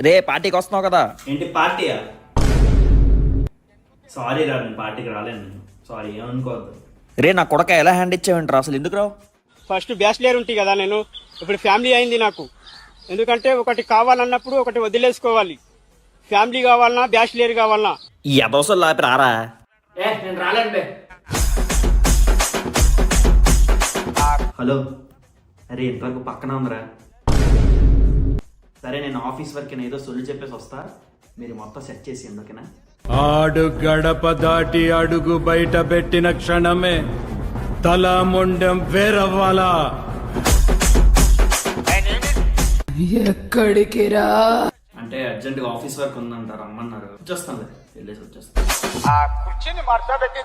రే పార్టీకి వస్తున్నావు కదా? ఏంటి పార్టీయా? సారీ రా, నేను పార్టీకి రాలేను. నేను సారీ, ఏమనుకోవద్దు. రే నా కొడక ఎలా హ్యాండ్ ఇచ్చావేంట్రా? అసలు ఎందుకు రావు? ఫస్ట్ బ్యాచిలర్ ఉంటాయి కదా, నేను ఇప్పుడు ఫ్యామిలీ అయింది నాకు. ఎందుకంటే ఒకటి కావాలన్నప్పుడు ఒకటి వదిలేసుకోవాలి. ఫ్యామిలీ కావాలన్నా బ్యాచిలర్ కావాలన్నా. ఈ అదోసలు లాపి రారా. నేను రాలేను. హలో, అరే ఇంతవరకు పక్కన ఉందిరా. సరే నేను ఆఫీస్ వరకు ఏదో సొల్లు చెప్పేసి వస్తా, మీరు మొత్తం సెట్ చేసి ఎందుకనా. ఆడు గడప దాటి అడుగు బయట పెట్టిన క్షణమే తల మొండెం వేరవ్వాలా. ఎక్కడికి రా? అంటే అర్జెంట్గా ఆఫీస్ వర్క్ ఉందంటారు, రమ్మన్నారు. వచ్చేస్తాను, వెళ్ళేసి వచ్చేస్తాను. ఆ కుర్చీని మడత పెట్టి